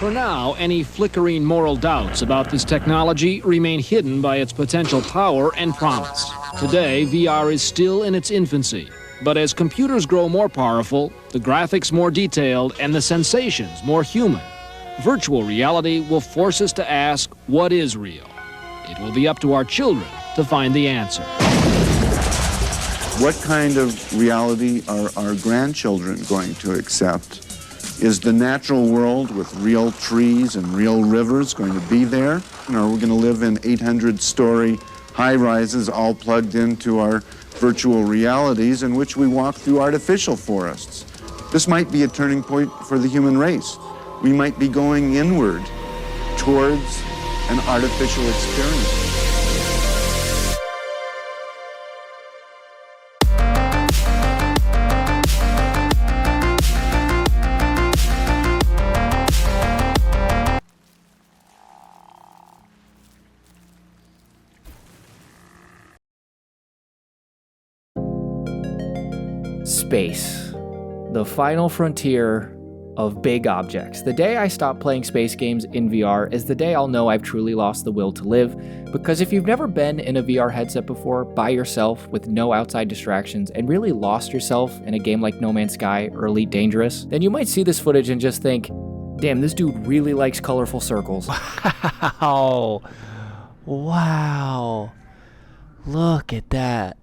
For now, any flickering moral doubts about this technology remain hidden by its potential power and promise. Today, VR is still in its infancy, but as computers grow more powerful, the graphics more detailed, and the sensations more human, virtual reality will force us to ask, what is real? It will be up to our children to find the answer. What kind of reality are our grandchildren going to accept? Is the natural world with real trees and real rivers going to be there? Or are we going to live in 800-story high-rises all plugged into our virtual realities in which we walk through artificial forests? This might be a turning point for the human race. We might be going inward towards an artificial experience. Space, the final frontier of big objects. The day I stop playing space games in VR is the day I'll know I've truly lost the will to live, because if you've never been in a VR headset before, by yourself, with no outside distractions, and really lost yourself in a game like No Man's Sky or Elite Dangerous, then you might see this footage and just think, damn, this dude really likes colorful circles. Wow. Wow. Look at that.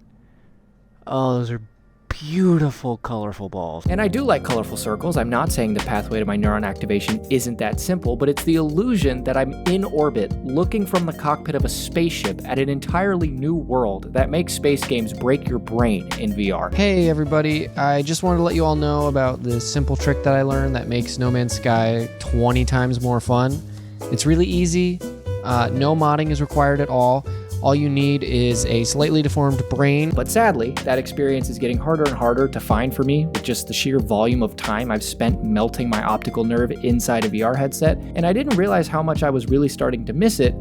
Oh, those are beautiful, colorful balls. And I do like colorful circles. I'm not saying the pathway to my neuron activation isn't that simple, but it's the illusion that I'm in orbit, looking from the cockpit of a spaceship at an entirely new world that makes space games break your brain in VR. Hey everybody, I just wanted to let you all know about this simple trick that I learned that makes No Man's Sky 20 times more fun. It's really easy. No modding is required at all. All you need is a slightly deformed brain. But sadly, that experience is getting harder and harder to find for me with just the sheer volume of time I've spent melting my optical nerve inside a VR headset, and I didn't realize how much I was really starting to miss it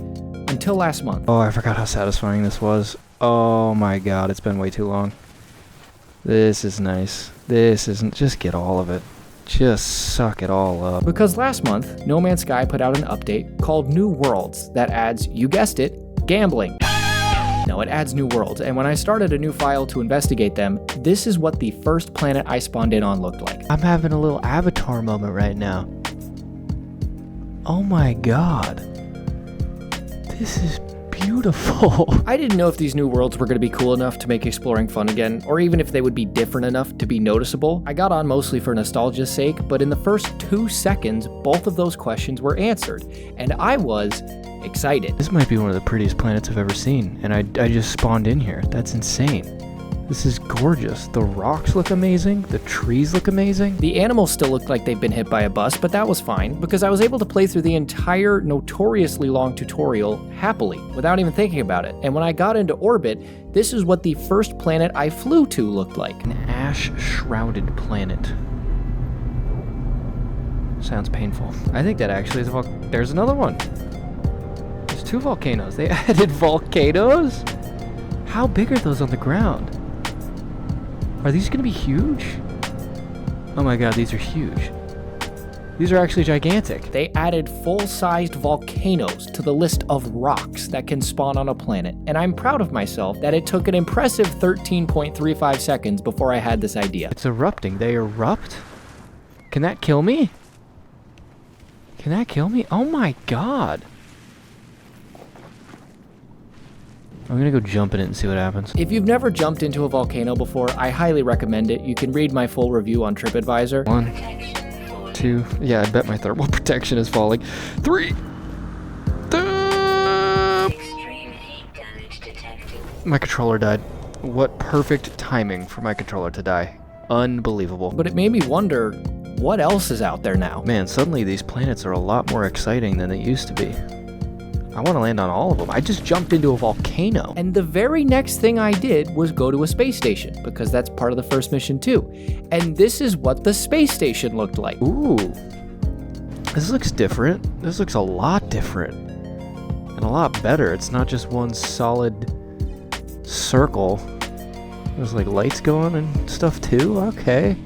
until last month. Oh, I forgot how satisfying this was. Oh my god, it's been way too long. This is nice. This isn't, just get all of it. Just suck it all up. Because last month, No Man's Sky put out an update called New Worlds that adds, you guessed it, gambling. No, it adds new worlds, and when I started a new file to investigate them, this is what the first planet I spawned in on looked like. I'm having a little Avatar moment right now. Oh my god. This is beautiful. I didn't know if these new worlds were going to be cool enough to make exploring fun again, or even if they would be different enough to be noticeable. I got on mostly for nostalgia's sake, but in the first 2 seconds, both of those questions were answered, and I was excited. This might be one of the prettiest planets I've ever seen, and I just spawned in here. That's insane. This is gorgeous. The rocks look amazing. The trees look amazing. The animals still looked like they'd been hit by a bus, but that was fine, because I was able to play through the entire notoriously long tutorial happily, without even thinking about it. And when I got into orbit, this is what the first planet I flew to looked like. An ash-shrouded planet. Sounds painful. I think that actually is a there's another one. There's 2 volcanoes. They added volcanoes? How big are those on the ground? Are these going to be huge? Oh my god, these are huge. These are actually gigantic. They added full-sized volcanoes to the list of rocks that can spawn on a planet, and I'm proud of myself that it took an impressive 13.35 seconds before I had this idea. It's erupting. They erupt? Can that kill me? Can that kill me? Oh my god. I'm gonna go jump in it and see what happens. If you've never jumped into a volcano before, I highly recommend it. You can read my full review on TripAdvisor. 1, 2, yeah, I bet my thermal protection is falling. 3, my controller died. What perfect timing for my controller to die. Unbelievable. But it made me wonder, what else is out there now? Man, suddenly these planets are a lot more exciting than they used to be. I want to land on all of them. I just jumped into a volcano. And the very next thing I did was go to a space station, because that's part of the first mission too. And this is what the space station looked like. Ooh. This looks different. This looks a lot different. And a lot better. It's not just one solid circle. There's like lights going and stuff too? Okay.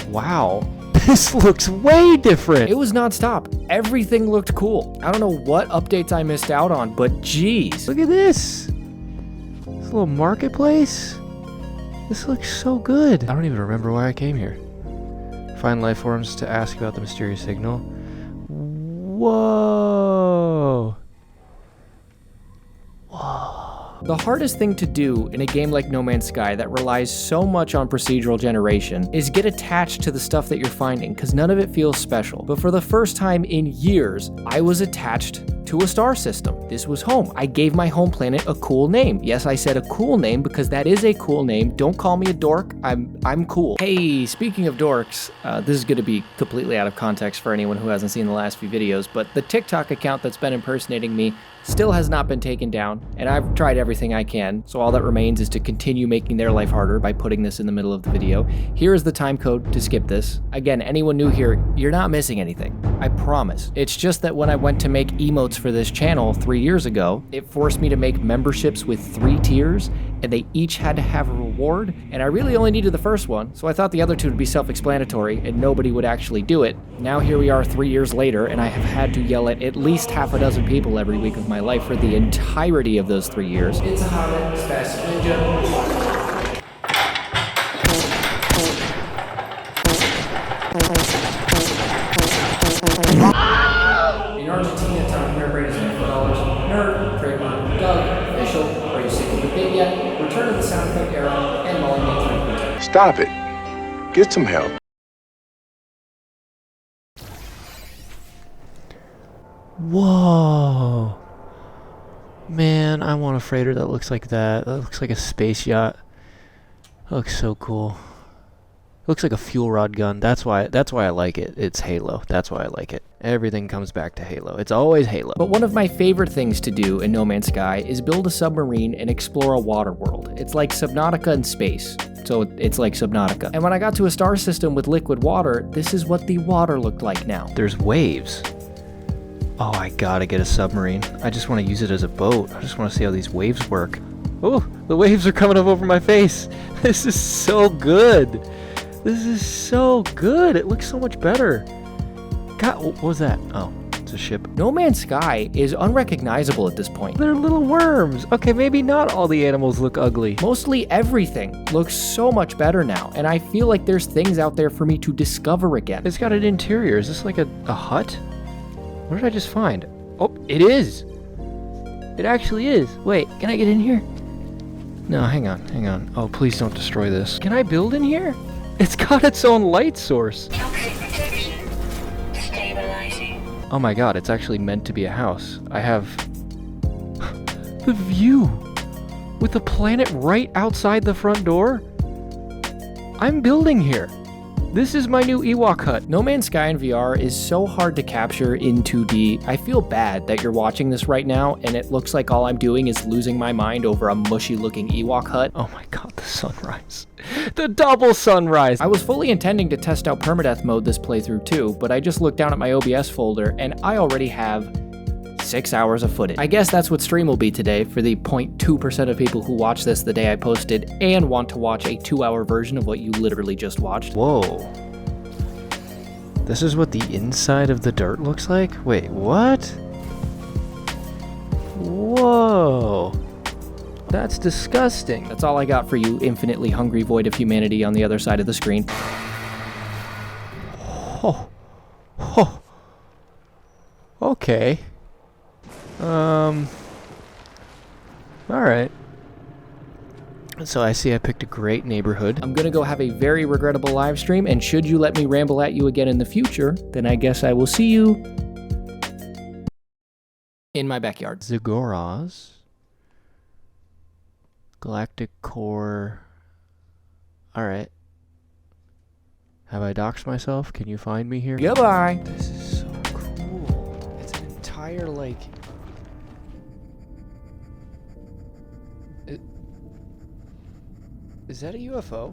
Wow. This looks way different. It was nonstop. Everything looked cool. I don't know what updates I missed out on, but geez. Look at this. This little marketplace. This looks so good. I don't even remember why I came here. Find life forms to ask about the mysterious signal. Whoa. The hardest thing to do in a game like No Man's Sky that relies so much on procedural generation is get attached to the stuff that you're finding, because none of it feels special. But for the first time in years, I was attached to a star system. This was home. I gave my home planet a cool name. Yes, I said a cool name because that is a cool name. Don't call me a dork. I'm cool. Hey, speaking of dorks, this is going to be completely out of context for anyone who hasn't seen the last few videos, but the TikTok account that's been impersonating me still has not been taken down, and I've tried everything I can, so all that remains is to continue making their life harder by putting this in the middle of the video. Here is the time code to skip this. Again, anyone new here, you're not missing anything. I promise. It's just that when I went to make emotes for this channel 3 years ago, it forced me to make memberships with 3 tiers, and they each had to have a reward, and I really only needed the first one, so I thought the other two would be self-explanatory and nobody would actually do it. Now here we are 3 years later, and I have had to yell at least half a dozen people every week of my life for the entirety of those 3 years. It's a Hobbit, Spastic Ninja. In Argentina, Tom Hairbrain is $4. Nerd, trademark, Doug, official, are you sick of the bit yet? Return to the sound effect era, and Molly Nathan. Stop it. Get some help. Whoa. Man, I want a freighter that looks like that. That looks like a space yacht. That looks so cool. It looks like a fuel rod gun. That's why I like it. It's Halo. That's why I like it. Everything comes back to Halo. It's always Halo. But one of my favorite things to do in No Man's Sky is build a submarine and explore a water world. It's like Subnautica in space. So it's like Subnautica. And when I got to a star system with liquid water, this is what the water looked like now. There's waves. Oh, I gotta get a submarine. I just want to use it as a boat. I just want to see how these waves work. Oh, the waves are coming up over my face. This is so good. This is so good. It looks so much better. God, what was that? Oh, it's a ship. No Man's Sky is unrecognizable at this point. They're little worms. Okay, maybe not all the animals look ugly. Mostly everything looks so much better now, and I feel like there's things out there for me to discover again. It's got an interior. Is this like a hut? What did I just find? Oh, it is. It actually is. Wait, can I get in here? No, hang on. Oh, please don't destroy this. Can I build in here? It's got its own light source. Oh my god, it's actually meant to be a house. I have the view with the planet right outside the front door. I'm building here. This is my new Ewok hut. No Man's Sky in VR is so hard to capture in 2D. I feel bad that you're watching this right now and it looks like all I'm doing is losing my mind over a mushy looking Ewok hut. Oh my god, the sunrise. The double sunrise. I was fully intending to test out permadeath mode this playthrough too, but I just looked down at my OBS folder and I already have 6 hours of footage. I guess that's what stream will be today for the 0.2% of people who watch this the day I posted and want to watch a 2-hour version of what you literally just watched. Whoa. This is what the inside of the dirt looks like? Wait, what? Whoa. That's disgusting. That's all I got for you, infinitely hungry void of humanity on the other side of the screen. Oh. Oh. Okay. Alright. So I see I picked a great neighborhood. I'm gonna go have a very regrettable live stream, and should you let me ramble at you again in the future, then I guess I will see you in my backyard. Zagoras. Galactic Core. Alright. Have I doxed myself? Can you find me here? Goodbye! This is so cool. It's an entire, like... Is that a UFO?